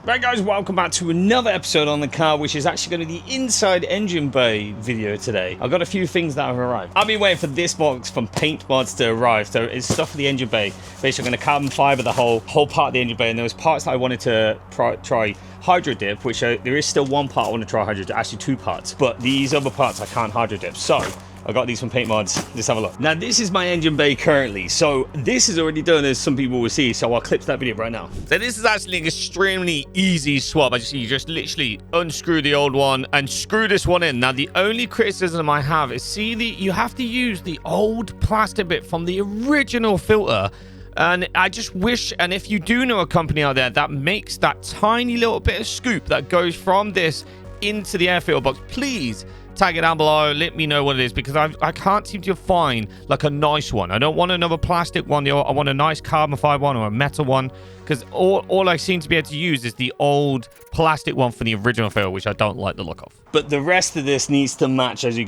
Right guys, welcome back to another episode on the car, which is actually going to be the inside engine bay video today. I've got a few things that have arrived. I've been waiting for this box from Paint Mods to arrive. So it's stuff for the engine bay. Basically, I'm going to carbon fiber the whole part of the engine bay, and there was parts that I wanted to try hydro dip, which there is still one part I want to try hydro dip, actually two parts, but these other parts I can't hydro dip. So I got these from Paint Mods. Let's have a look. Now, this is my engine bay currently. So this is already done, as some people will see. So I'll clip to that video right now. So this is actually an extremely easy swap. As you just literally unscrew the old one and screw this one in. Now, the only criticism I have is, you have to use the old plastic bit from the original filter. And I just wish, and if you do know a company out there that makes that tiny little bit of scoop that goes from this into the air filter box, please tag it down below, let me know what it is, because I can't seem to find like a nice one. I don't want another plastic one. I want a nice carbon fiber one or a metal one, because all I seem to be able to use is the old plastic one for the original filter, which I don't like the look of. But the rest of this needs to match, as you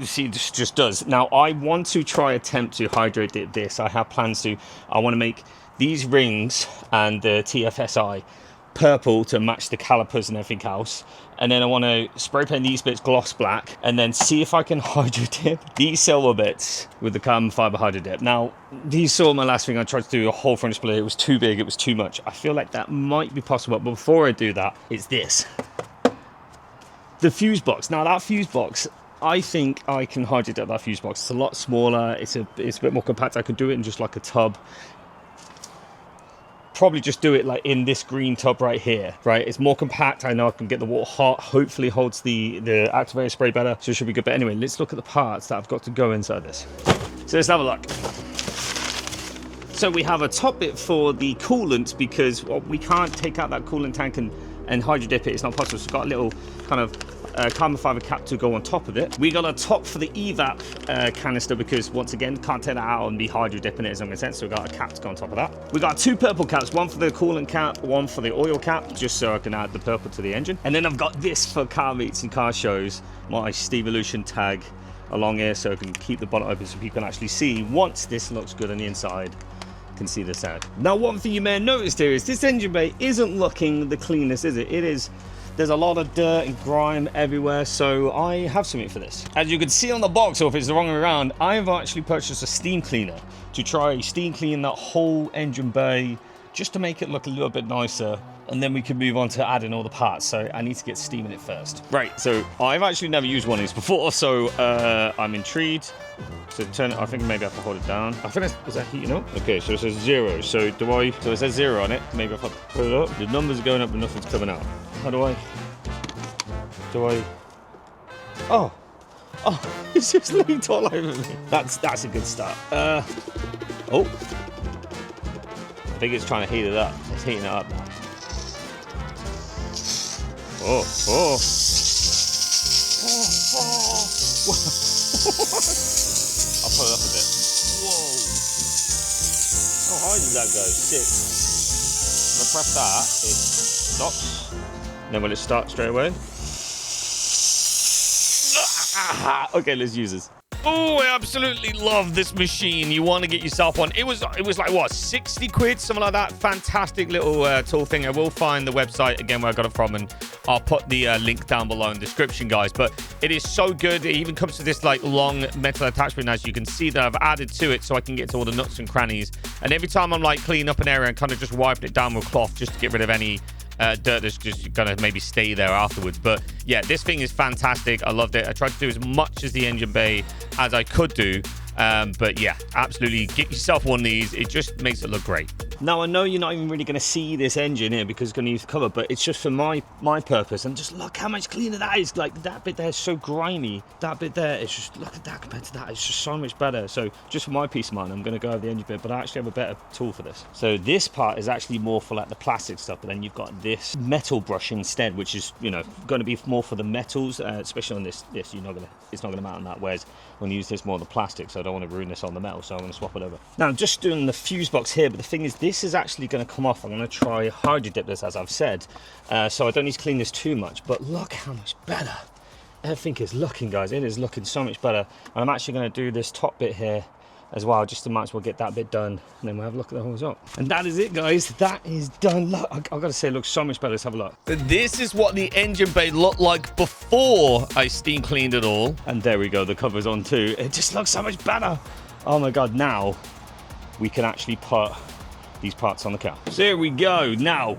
see, it just does. Now, I want to attempt to hydro dip this. I have plans to. I want to make these rings and the TFSI purple to match the calipers and everything else, and then I want to spray paint these bits gloss black, and then see if I can hydro dip these silver bits with the carbon fiber hydro dip. Now, these saw my last thing. I tried to do a whole front display. It was too big, it was too much. I feel like that might be possible, but before I do that, it's this, the fuse box. Now, that fuse box, I think I can hydro dip that fuse box. It's a lot smaller, it's a bit more compact. I could do it in just like a tub. Probably just do it like in this green tub right here, right? It's more compact. I know I can get the water hot, hopefully holds the activator spray better, so it should be good. But anyway, let's look at the parts that I've got to go inside this. So let's have a look. So we have a top bit for the coolant, because we can't take out that coolant tank and hydro dip it. It's not possible. So it's got a little kind of carbon fiber cap to go on top of it. We got a top for the evap canister, because once again, can't take that out and be hydro dipping it, doesn't make sense. So we got a cap to go on top of that. We got two purple caps, one for the coolant cap, one for the oil cap, just so I can add the purple to the engine. And then I've got this for car meets and car shows, my Stevolution tag along here, so I can keep the bonnet open so people can actually see once this looks good on the inside. Can see the sound. Now, one thing you may have noticed here is this engine bay isn't looking the cleanest, is it? It is. There's a lot of dirt and grime everywhere, so I have something for this. As you can see on the box, or if it's the wrong way around, I've actually purchased a steam cleaner to try steam clean that whole engine bay, just to make it look a little bit nicer, and then we can move on to adding all the parts. So I need to get steam in it first. Right, so I've actually never used one of these before, so I'm intrigued. So turn it, I think maybe I have to hold it down. I think is that heating up? Okay, so it says 0. So it says 0 on it. Maybe if I put it up, the numbers are going up and nothing's coming out. How do I? Oh, it's just leaked all over me. That's a good start. Oh, I think it's trying to heat it up. It's heating it up now. Oh. I'll put it up a bit. Whoa. How high did that go? 6. If I press that, it stops. And then will it start straight away? Okay, let's use this. Oh, I absolutely love this machine. You want to get yourself one. It was like, what, 60 quid, something like that. Fantastic little tool thing. I will find the website again where I got it from, and I'll put the link down below in the description, guys. But it is so good. It even comes to this like long metal attachment, as you can see, that I've added to it so I can get to all the nuts and crannies. And every time I'm like cleaning up an area and kind of just wiping it down with cloth just to get rid of any dirt that's just gonna maybe stay there afterwards. But yeah, this thing is fantastic. I loved it. I tried to do as much as the engine bay as I could do, but yeah, absolutely get yourself one of these. It just makes it look great. Now, I know you're not even really going to see this engine here because it's going to use the cover, but it's just for my purpose. And just look how much cleaner that is. Like, that bit there is so grimy. That bit there, it's just, look at that compared to that. It's just so much better. So just for my peace of mind, I'm going to go over the engine bit, but I actually have a better tool for this. So this part is actually more for like the plastic stuff, but then you've got this metal brush instead, which is, you know, going to be more for the metals, especially on this it's not going to mount on that, whereas when you use this more on the plastic, so I don't want to ruin this on the metal, so I'm going to swap it over. Now, I'm just doing the fuse box here, but the thing is, this is actually going to come off. I'm going to try hydro dip this, as I've said, so I don't need to clean this too much, but look how much better everything is looking, guys. It is looking so much better. And I'm actually going to do this top bit here as well, just to might as well get that bit done, and then we'll have a look at the whole result. And that is it, guys. That is done. Look, I've got to say, it looks so much better. Let's have a look. This is what the engine bay looked like before I steam cleaned it all. And there we go. The cover's on too. It just looks so much better. Oh my God. Now we can actually put these parts on the car. So here we go. Now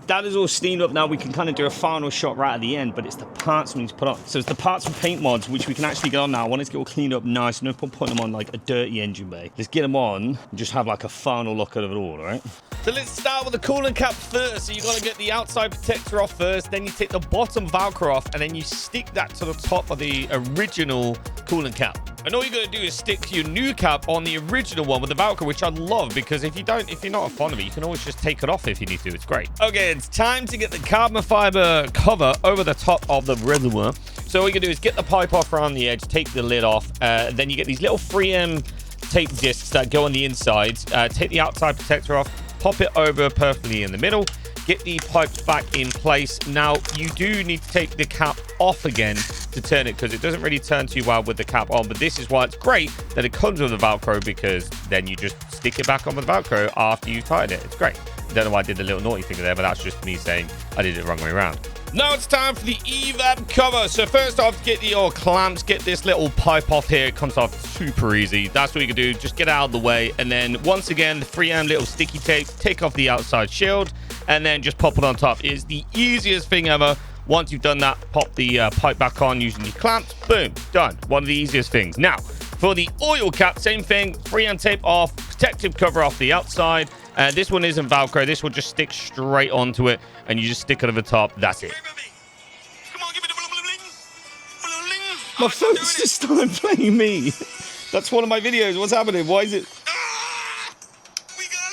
that is all steamed up. Now we can kind of do a final shot right at the end, but it's the parts we need to put on. So it's the parts from paint mods, which we can actually get on now. I want it to get all cleaned up nice. No point putting them on like a dirty engine bay. Let's get them on and just have like a final look at it all, all right? So let's start with the coolant cap first. So you got to get the outside protector off first, then you take the bottom Velcro off, and then you stick that to the top of the original coolant cap. And all you got to do is stick your new cap on the original one with the Velcro, which I love, because if you're not fond of it, you can always just take it off if you need to. It's great. Okay, it's time to get the carbon fiber cover over the top of the reservoir. So what you can do is get the pipe off around the edge, take the lid off, then you get these little 3M tape discs that go on the inside. Take the outside protector off, pop it over perfectly in the middle, get the pipes back in place. Now, you do need to take the cap off again to turn it, because it doesn't really turn too well with the cap on, but this is why it's great that it comes with the Velcro, because then you just stick it back on with the Velcro after you've tied it. It's great. I don't know why I did the little naughty finger there, but that's just me saying I did it the wrong way around. Now it's time for the EVAP cover. So first off, get your clamps, get this little pipe off here. It comes off super easy. That's what you can do. Just get it out of the way. And then once again, the 3M little sticky tape, take off the outside shield, and then just pop it on top. It's the easiest thing ever. Once you've done that, pop the pipe back on using your clamps. Boom, done. One of the easiest things. Now, for the oil cap, same thing. 3M tape off, protective cover off the outside. This one isn't Velcro. This will just stick straight onto it, and you just stick it over the top. That's it. My phone's just started playing me. That's one of my videos. What's happening? Why is it?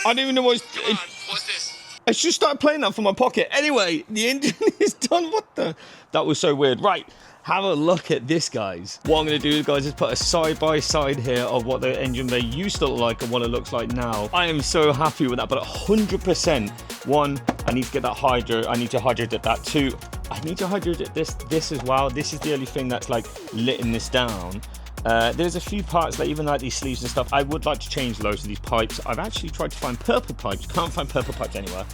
I don't even know what's this. I just started playing that from my pocket. Anyway, the engine is done. What the? That was so weird. Right. Have a look at this, guys. What I'm going to do, guys, is put a side-by-side here of what the engine bay used to look like and what it looks like now. I am so happy with that, but 100%. One, I need to get that hydro. I need to hydrate that. Two, I need to hydrate this as well. This is the only thing that's like letting this down. There's a few parts, like even like these sleeves and stuff. I would like to change loads of these pipes. I've actually tried to find purple pipes. Can't find purple pipes anywhere.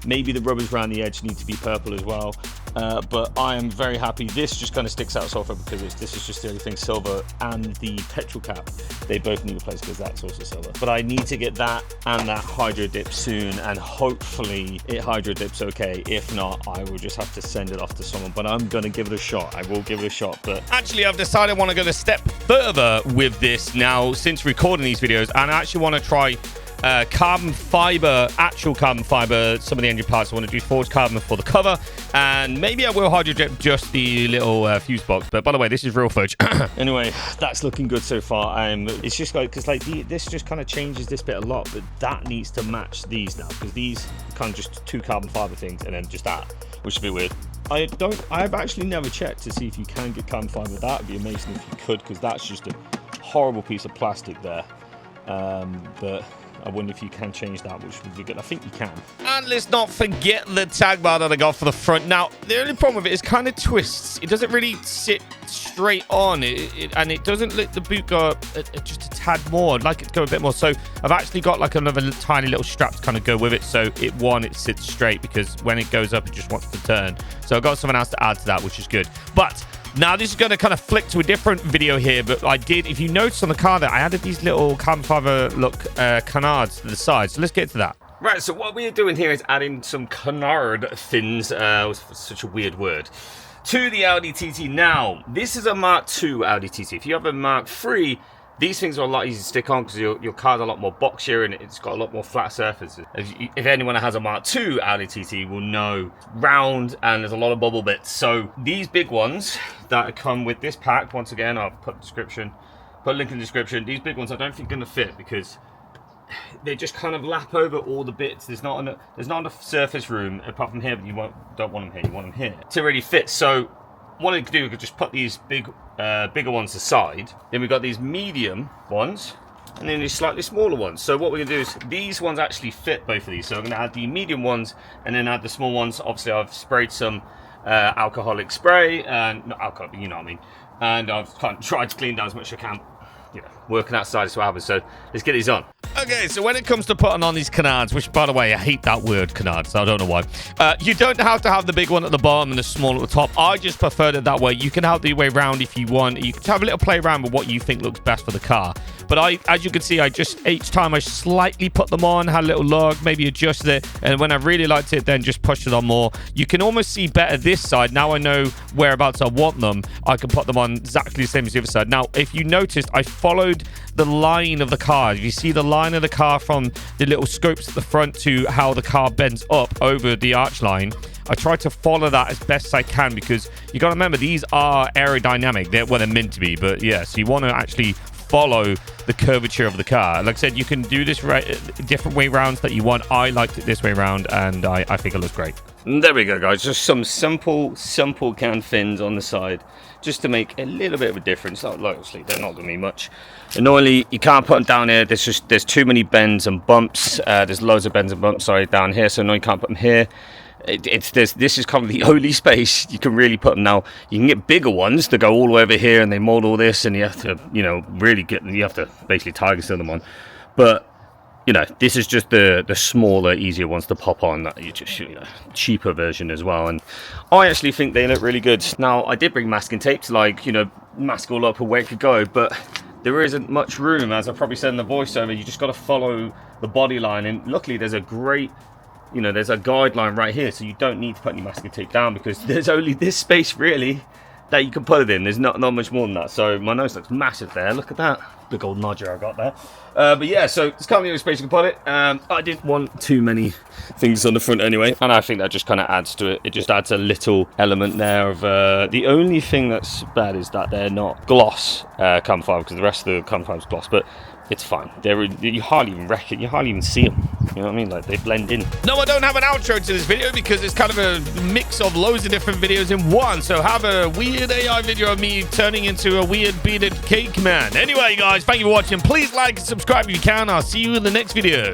Maybe the rubbers around the edge need to be purple as well. But I am very happy. This just kind of sticks out sulfur because this is just the only thing silver, and the petrol cap, they both need replaced because that's also silver. But I need to get that and that hydro dip soon, and hopefully it hydro dips okay. If not, I will just have to send it off to someone, but I'm gonna give it a shot. I will give it a shot. But actually, I've decided I want to go a step further with this now since recording these videos, and I actually want to try carbon fiber, actual carbon fiber, some of the engine parts. I want to do forged carbon for the cover, and maybe I will hydro dip just the little fuse box. But by the way, this is real fudge. Anyway, that's looking good so far. It's just like, because like this just kind of changes this bit a lot, but that needs to match these now, because these kind of just two carbon fiber things and then just that, which would be weird. I've actually never checked to see if you can get carbon fiber. That would be amazing if you could, because that's just a horrible piece of plastic there. But I wonder if you can change that, which would be good. I think you can. And let's not forget the tag bar that I got for the front. Now, the only problem with it is kind of twists. It doesn't really sit straight on, and it doesn't let the boot go up just a tad more. I'd like it to go a bit more. So I've actually got like another tiny little strap to kind of go with it. So it sits straight, because when it goes up, it just wants to turn. So I've got something else to add to that, which is good. But now this is going to kind of flick to a different video here, but I did, if you notice on the car there, I added these little carbon fiber look canards to the side. So let's get to that. Right, so what we're doing here is adding some canard fins, such a weird word, to the Audi TT. Now, this is a Mark II Audi TT. If you have a Mark III, these things are a lot easier to stick on because your car's a lot more boxier and it's got a lot more flat surfaces. If anyone has a Mark II Audi TT will know, round and there's a lot of bubble bits. So these big ones that come with this pack, once again, I'll put a link in the description. These big ones I don't think are going to fit because they just kind of lap over all the bits. There's not enough surface room apart from here, but you don't want them here. You want them here to really fit. So what I could do, I could just put these bigger ones aside. Then we've got these medium ones, and then these slightly smaller ones. So what we're gonna do is these ones actually fit both of these. So I'm gonna add the medium ones and then add the small ones. Obviously, I've sprayed some alcoholic spray, not alcohol, but you know what I mean. And I've kind of tried to clean down as much as I can. working outside is what happens. So let's get these on. Okay, so when it comes to putting on these canards, which, by the way, I hate that word, canards. I don't know why. You don't have to have the big one at the bottom and the small at the top. I just preferred it that way. You can have the way around if you want. You can have a little play around with what you think looks best for the car. But as you can see, each time I slightly put them on, had a little look, maybe adjusted it. And when I really liked it, then just pushed it on more. You can almost see better this side. Now I know whereabouts I want them. I can put them on exactly the same as the other side. Now, if you noticed, I followed the line of the car. If you see the line of the car from the little scopes at the front to how the car bends up over the arch line, I try to follow that as best I can, because you got to remember, these are aerodynamic. They're meant to be, but yeah, so you want to actually follow the curvature of the car. Like I said, you can do this different way rounds that you want. I liked it this way round, and I think it looks great. And there we go, guys. Just some simple can fins on the side, just to make a little bit of a difference. Obviously, they're not going to be much. Annoyingly, you can't put them down here. There's too many bends and bumps. There's loads of bends and bumps, sorry, down here. So no, you can't put them here. This is kind of the only space you can really put them. Now you can get bigger ones that go all the way over here, and they mold all this, and you have to, you have to basically tiger seal them on. But this is just the smaller, easier ones to pop on. That you just cheaper version as well, and I actually think they look really good. Now I did bring masking tape to mask all up where it could go, but there isn't much room, as I probably said in the voiceover. You just got to follow the body line, and luckily there's a great there's a guideline right here, so you don't need to put any masking tape down, because there's only this space really that you can put it in. There's not much more than that. So my nose looks massive there. Look at that big old nodger I got there. But yeah, so it's kind of the only space you can put it. I didn't want too many things on the front anyway, and I think that just kind of adds to it. It just adds a little element there of the only thing that's bad is that they're not gloss carbon fiber, because the rest of the carbon fiber is gloss, but it's fine. You hardly even see them. You know what I mean? Like, they blend in. No, I don't have an outro to this video, because it's kind of a mix of loads of different videos in one. So have a weird AI video of me turning into a weird bearded cake man. Anyway, guys, thank you for watching. Please like and subscribe if you can. I'll see you in the next video.